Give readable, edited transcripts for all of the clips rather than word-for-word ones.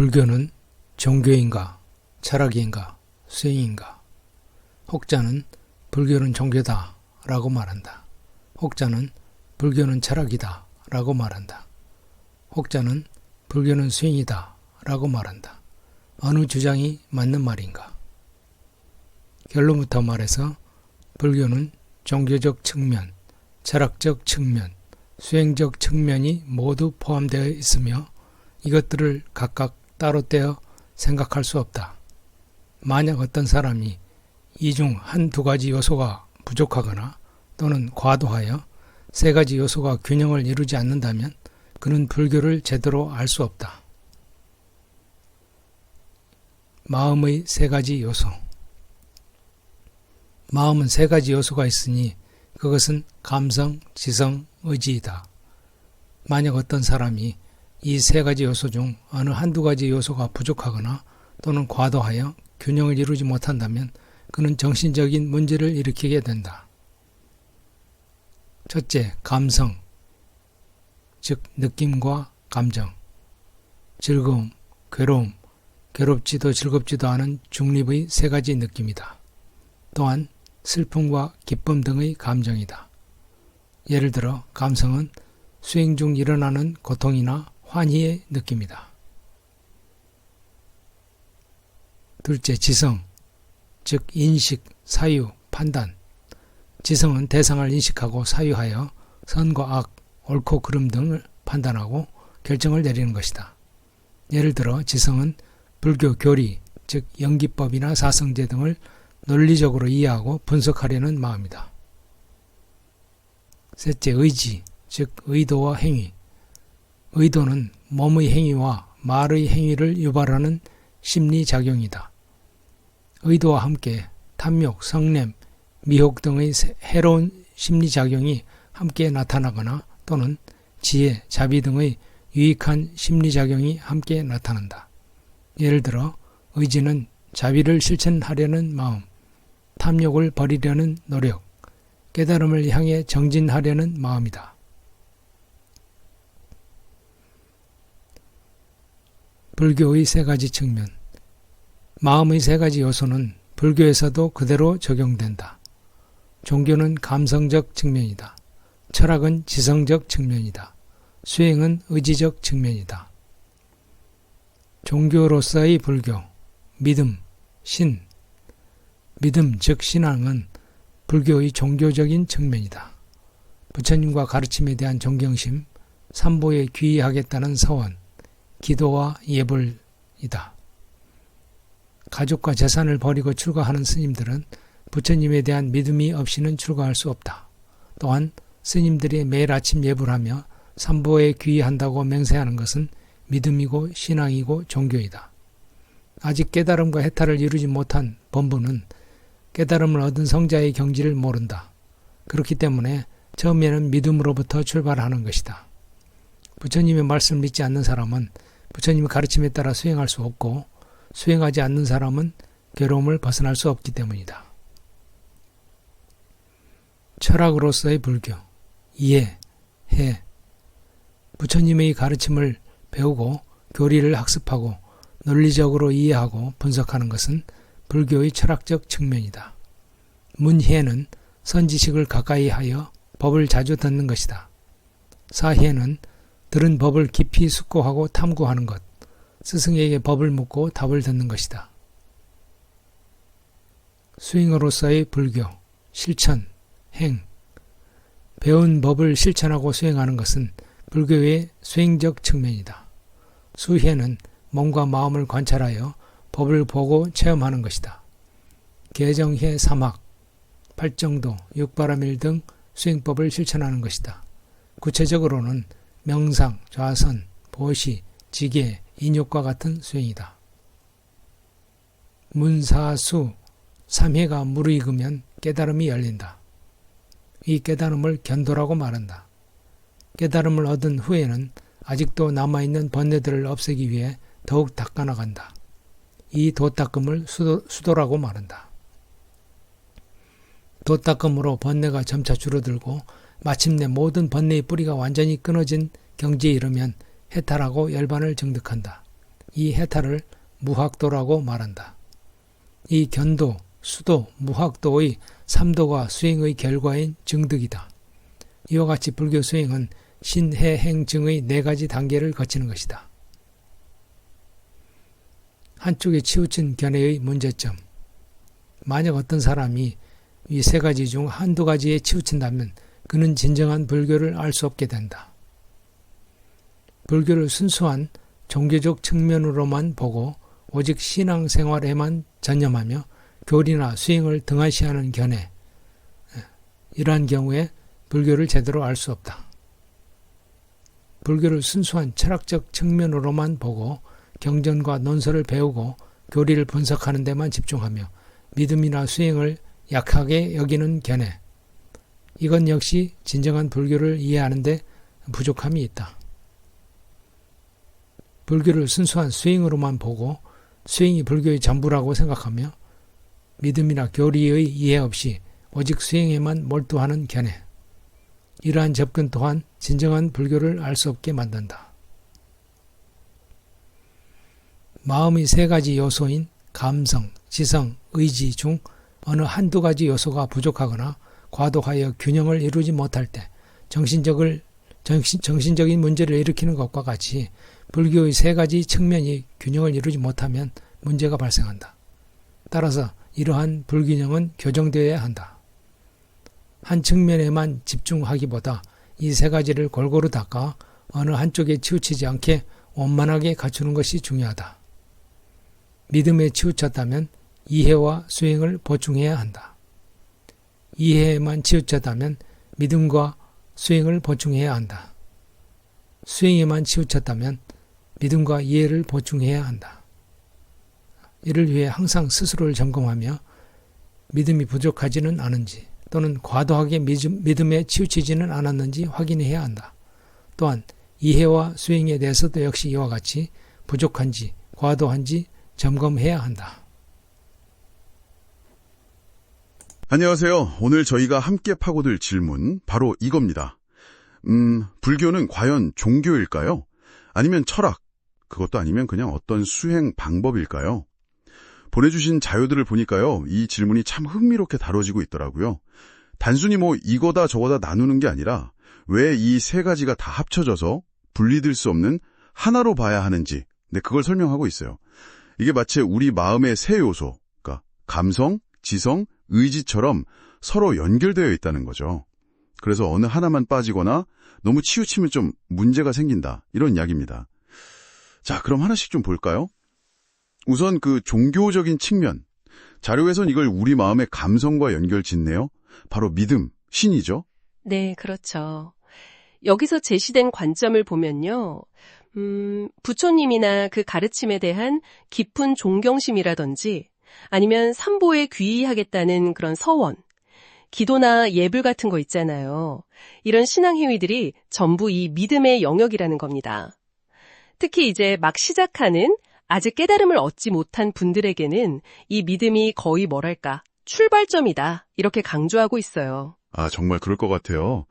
불교는 종교인가, 철학인가, 수행인가? 혹자는 불교는 종교다 라고 말한다. 혹자는 불교는 철학이다 라고 말한다. 혹자는 불교는 수행이다 라고 말한다. 어느 주장이 맞는 말인가? 결론부터 말해서 불교는 종교적 측면, 철학적 측면, 수행적 측면이 모두 포함되어 있으며 이것들을 각각 따로 떼어 생각할 수 없다. 만약 어떤 사람이 이 중 한두 가지 요소가 부족하거나 또는 과도하여 세 가지 요소가 균형을 이루지 않는다면 그는 불교를 제대로 알 수 없다. 마음의 세 가지 요소. 마음은 세 가지 요소가 있으니 그것은 감성, 지성, 의지이다. 만약 어떤 사람이 이 세 가지 요소 중 어느 한두 가지 요소가 부족하거나 또는 과도하여 균형을 이루지 못한다면 그는 정신적인 문제를 일으키게 된다. 첫째, 감성, 즉 느낌과 감정, 즐거움, 괴로움, 괴롭지도 즐겁지도 않은 중립의 세 가지 느낌이다. 또한 슬픔과 기쁨 등의 감정이다. 예를 들어 감성은 수행 중 일어나는 고통이나 환희의 느낌이다. 둘째, 지성, 즉 인식, 사유, 판단. 지성은 대상을 인식하고 사유하여 선과 악, 옳고 그름 등을 판단하고 결정을 내리는 것이다. 예를 들어 지성은 불교 교리, 즉 연기법이나 사성제 등을 논리적으로 이해하고 분석하려는 마음이다. 셋째, 의지, 즉 의도와 행위. 의도는 몸의 행위와 말의 행위를 유발하는 심리작용이다. 의도와 함께 탐욕, 성냄, 미혹 등의 해로운 심리작용이 함께 나타나거나 또는 지혜, 자비 등의 유익한 심리작용이 함께 나타난다. 예를 들어 의지는 자비를 실천하려는 마음, 탐욕을 버리려는 노력, 깨달음을 향해 정진하려는 마음이다. 불교의 세 가지 측면. 마음의 세 가지 요소는 불교에서도 그대로 적용된다. 종교는 감성적 측면이다. 철학은 지성적 측면이다. 수행은 의지적 측면이다. 종교로서의 불교, 믿음, 신. 믿음 즉 신앙은 불교의 종교적인 측면이다. 부처님과 가르침에 대한 존경심, 삼보에 귀의하겠다는 서원, 기도와 예불이다. 가족과 재산을 버리고 출가하는 스님들은 부처님에 대한 믿음이 없이는 출가할 수 없다. 또한 스님들이 매일 아침 예불을 하며 삼보에 귀의한다고 맹세하는 것은 믿음이고 신앙이고 종교이다. 아직 깨달음과 해탈을 이루지 못한 범부는 깨달음을 얻은 성자의 경지를 모른다. 그렇기 때문에 처음에는 믿음으로부터 출발하는 것이다. 부처님의 말씀을 믿지 않는 사람은 부처님의 가르침에 따라 수행할 수 없고 수행하지 않는 사람은 괴로움을 벗어날 수 없기 때문이다. 철학으로서의 불교, 이해, 해. 부처님의 가르침을 배우고 교리를 학습하고 논리적으로 이해하고 분석하는 것은 불교의 철학적 측면이다. 문해는 선지식을 가까이 하여 법을 자주 듣는 것이다. 사해는 들은 법을 깊이 숙고하고 탐구하는 것, 스승에게 법을 묻고 답을 듣는 것이다. 수행으로서의 불교, 실천, 행. 배운 법을 실천하고 수행하는 것은 불교의 수행적 측면이다. 수해는 몸과 마음을 관찰하여 법을 보고 체험하는 것이다. 개정해 사막, 팔정도, 육바라밀 등 수행법을 실천하는 것이다. 구체적으로는 명상, 좌선, 보시, 지계, 인욕과 같은 수행이다. 문사수, 삼해가 무르익으면 깨달음이 열린다. 이 깨달음을 견도라고 말한다. 깨달음을 얻은 후에는 아직도 남아있는 번뇌들을 없애기 위해 더욱 닦아나간다. 이 도닦음을 수도라고 말한다. 도닦음으로 번뇌가 점차 줄어들고 마침내 모든 번뇌의 뿌리가 완전히 끊어진 경지에 이르면 해탈하고 열반을 증득한다. 이 해탈을 무학도라고 말한다. 이 견도, 수도, 무학도의 3도가 수행의 결과인 증득이다. 이와 같이 불교 수행은 신해행증의 4가지 단계를 거치는 것이다. 한쪽에 치우친 견해의 문제점. 만약 어떤 사람이 이 3가지 중 한두 가지에 치우친다면 그는 진정한 불교를 알 수 없게 된다. 불교를 순수한 종교적 측면으로만 보고 오직 신앙생활에만 전념하며 교리나 수행을 등한시하는 견해, 이러한 경우에 불교를 제대로 알 수 없다. 불교를 순수한 철학적 측면으로만 보고 경전과 논설을 배우고 교리를 분석하는 데만 집중하며 믿음이나 수행을 약하게 여기는 견해, 이건 역시 진정한 불교를 이해하는 데 부족함이 있다. 불교를 순수한 수행으로만 보고 수행이 불교의 전부라고 생각하며 믿음이나 교리의 이해 없이 오직 수행에만 몰두하는 견해, 이러한 접근 또한 진정한 불교를 알 수 없게 만든다. 마음의 3가지 요소인 감성, 지성, 의지 중 어느 한두 가지 요소가 부족하거나 과도하여 균형을 이루지 못할 때 정신적인 문제를 일으키는 것과 같이 불교의 3가지 측면이 균형을 이루지 못하면 문제가 발생한다. 따라서 이러한 불균형은 교정되어야 한다. 한 측면에만 집중하기보다 이 3가지를 골고루 닦아 어느 한쪽에 치우치지 않게 원만하게 갖추는 것이 중요하다. 믿음에 치우쳤다면 이해와 수행을 보충해야 한다. 이해에만 치우쳤다면 믿음과 수행을 보충해야 한다. 수행에만 치우쳤다면 믿음과 이해를 보충해야 한다. 이를 위해 항상 스스로를 점검하며 믿음이 부족하지는 않은지 또는 과도하게 믿음에 치우치지는 않았는지 확인해야 한다. 또한 이해와 수행에 대해서도 역시 이와 같이 부족한지 과도한지 점검해야 한다. 안녕하세요. 오늘 저희가 함께 파고들 질문 바로 이겁니다. 불교는 과연 종교일까요? 아니면 철학? 그것도 아니면 그냥 어떤 수행 방법일까요? 보내주신 자료들을 보니까요, 이 질문이 참 흥미롭게 다뤄지고 있더라고요. 단순히 이거다 저거다 나누는 게 아니라 왜 이 3가지가 다 합쳐져서 분리될 수 없는 하나로 봐야 하는지, 그걸 설명하고 있어요. 이게 마치 우리 마음의 3 요소, 그러니까 감성, 지성, 의지처럼 서로 연결되어 있다는 거죠. 그래서 어느 하나만 빠지거나 너무 치우치면 좀 문제가 생긴다, 이런 이야기입니다. 자, 그럼 하나씩 좀 볼까요? 우선 그 종교적인 측면, 자료에선 이걸 우리 마음의 감성과 연결 짓네요. 바로 믿음, 신이죠. 네, 그렇죠. 여기서 제시된 관점을 보면요. 부처님이나 그 가르침에 대한 깊은 존경심이라든지 아니면 삼보에 귀의하겠다는 그런 서원, 기도나 예불 같은 거 있잖아요. 이런 신앙 행위들이 전부 이 믿음의 영역이라는 겁니다. 특히 이제 막 시작하는 아직 깨달음을 얻지 못한 분들에게는 이 믿음이 거의 출발점이다, 이렇게 강조하고 있어요. 아, 정말 그럴 것 같아요.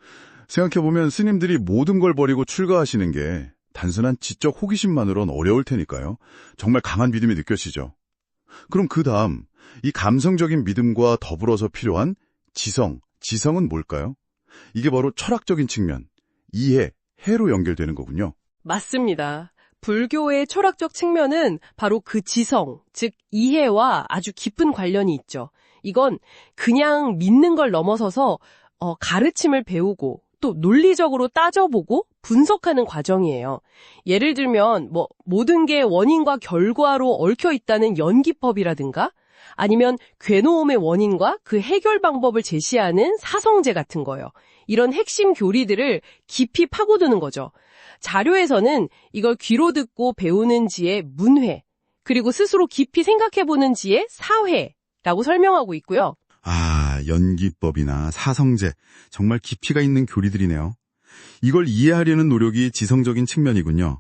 생각해보면 스님들이 모든 걸 버리고 출가하시는 게 단순한 지적 호기심만으론 어려울 테니까요. 정말 강한 믿음이 느껴지죠. 그럼 그 다음, 이 감성적인 믿음과 더불어서 필요한 지성은 뭘까요? 이게 바로 철학적인 측면, 이해, 해로 연결되는 거군요. 맞습니다. 불교의 철학적 측면은 바로 그 지성, 즉 이해와 아주 깊은 관련이 있죠. 이건 그냥 믿는 걸 넘어서서 가르침을 배우고 또 논리적으로 따져보고 분석하는 과정이에요. 예를 들면 모든 게 원인과 결과로 얽혀 있다는 연기법이라든가 아니면 괴노움의 원인과 그 해결 방법을 제시하는 사성제 같은 거예요. 이런 핵심 교리들을 깊이 파고드는 거죠. 자료에서는 이걸 귀로 듣고 배우는 지의 문회, 그리고 스스로 깊이 생각해보는 지의 사회라고 설명하고 있고요. 아, 연기법이나 사성제, 정말 깊이가 있는 교리들이네요. 이걸 이해하려는 노력이 지성적인 측면이군요.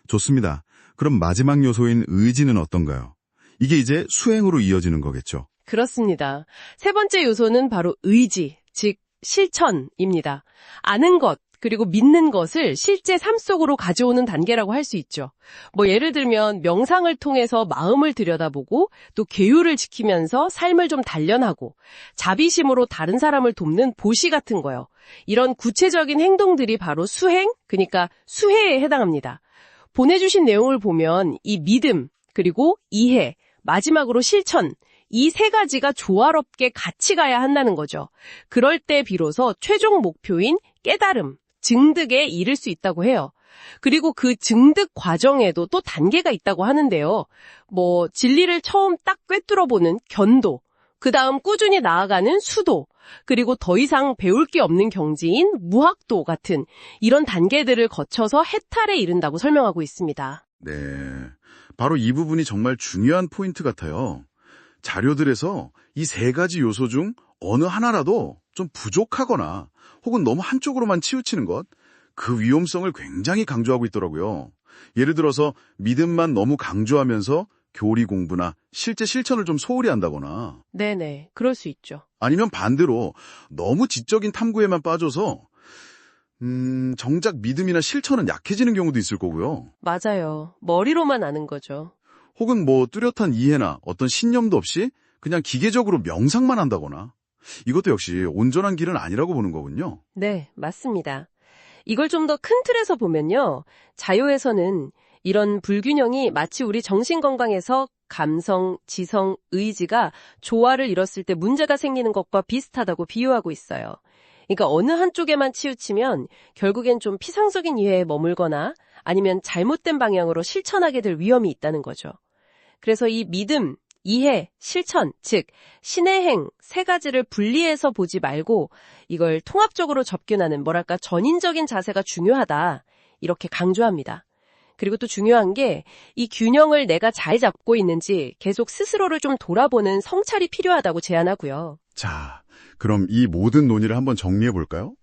좋습니다. 그럼 마지막 요소인 의지는 어떤가요? 이게 이제 수행으로 이어지는 거겠죠? 그렇습니다. 3번째 요소는 바로 의지, 즉 실천입니다. 아는 것, 그리고 믿는 것을 실제 삶 속으로 가져오는 단계라고 할 수 있죠. 예를 들면 명상을 통해서 마음을 들여다보고 또 계율을 지키면서 삶을 좀 단련하고 자비심으로 다른 사람을 돕는 보시 같은 거요. 이런 구체적인 행동들이 바로 수행, 그러니까 수혜에 해당합니다. 보내주신 내용을 보면 이 믿음, 그리고 이해, 마지막으로 실천, 이 세 가지가 조화롭게 같이 가야 한다는 거죠. 그럴 때 비로소 최종 목표인 깨달음, 증득에 이를 수 있다고 해요. 그리고 그 증득 과정에도 또 단계가 있다고 하는데요. 진리를 처음 딱 꿰뚫어보는 견도, 그 다음 꾸준히 나아가는 수도, 그리고 더 이상 배울 게 없는 경지인 무학도 같은 이런 단계들을 거쳐서 해탈에 이른다고 설명하고 있습니다. 네, 바로 이 부분이 정말 중요한 포인트 같아요. 자료들에서 이 세 가지 요소 중 어느 하나라도 좀 부족하거나 혹은 너무 한쪽으로만 치우치는 것, 그 위험성을 굉장히 강조하고 있더라고요. 예를 들어서 믿음만 너무 강조하면서 교리 공부나 실제 실천을 좀 소홀히 한다거나, 네네, 그럴 수 있죠. 아니면 반대로 너무 지적인 탐구에만 빠져서 정작 믿음이나 실천은 약해지는 경우도 있을 거고요. 맞아요. 머리로만 아는 거죠. 혹은 뚜렷한 이해나 어떤 신념도 없이 그냥 기계적으로 명상만 한다거나, 이것도 역시 온전한 길은 아니라고 보는 거군요. 네, 맞습니다. 이걸 좀 더 큰 틀에서 보면요. 자요에서는 이런 불균형이 마치 우리 정신건강에서 감성, 지성, 의지가 조화를 잃었을 때 문제가 생기는 것과 비슷하다고 비유하고 있어요. 그러니까 어느 한쪽에만 치우치면 결국엔 좀 피상적인 이해에 머물거나 아니면 잘못된 방향으로 실천하게 될 위험이 있다는 거죠. 그래서 이 믿음, 이해, 실천, 즉 신의 행 세 가지를 분리해서 보지 말고 이걸 통합적으로 접근하는 전인적인 자세가 중요하다. 이렇게 강조합니다. 그리고 또 중요한 게 이 균형을 내가 잘 잡고 있는지 계속 스스로를 좀 돌아보는 성찰이 필요하다고 제안하고요. 자, 그럼 이 모든 논의를 한번 정리해 볼까요?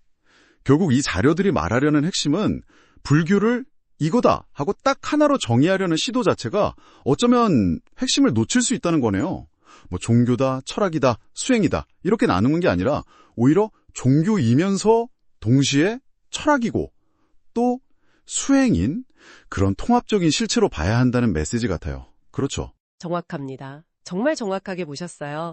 결국 이 자료들이 말하려는 핵심은 불교를 이거다 하고 딱 하나로 정의하려는 시도 자체가 어쩌면 핵심을 놓칠 수 있다는 거네요. 종교다, 철학이다, 수행이다 이렇게 나누는 게 아니라 오히려 종교이면서 동시에 철학이고 또 수행인 그런 통합적인 실체로 봐야 한다는 메시지 같아요. 그렇죠? 정확합니다. 정말 정확하게 보셨어요.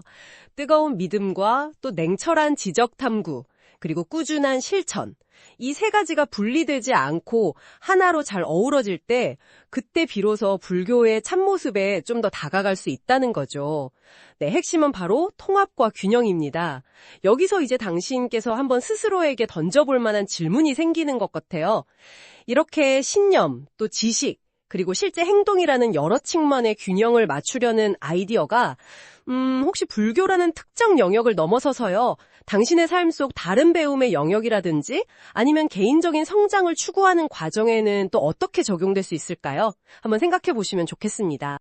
뜨거운 믿음과 또 냉철한 지적 탐구, 그리고 꾸준한 실천. 이 세 가지가 분리되지 않고 하나로 잘 어우러질 때 그때 비로소 불교의 참모습에 좀 더 다가갈 수 있다는 거죠. 네, 핵심은 바로 통합과 균형입니다. 여기서 이제 당신께서 한번 스스로에게 던져볼 만한 질문이 생기는 것 같아요. 이렇게 신념, 또 지식, 그리고 실제 행동이라는 여러 측면의 균형을 맞추려는 아이디어가 혹시 불교라는 특정 영역을 넘어서서요. 당신의 삶 속 다른 배움의 영역이라든지 아니면 개인적인 성장을 추구하는 과정에는 또 어떻게 적용될 수 있을까요? 한번 생각해 보시면 좋겠습니다.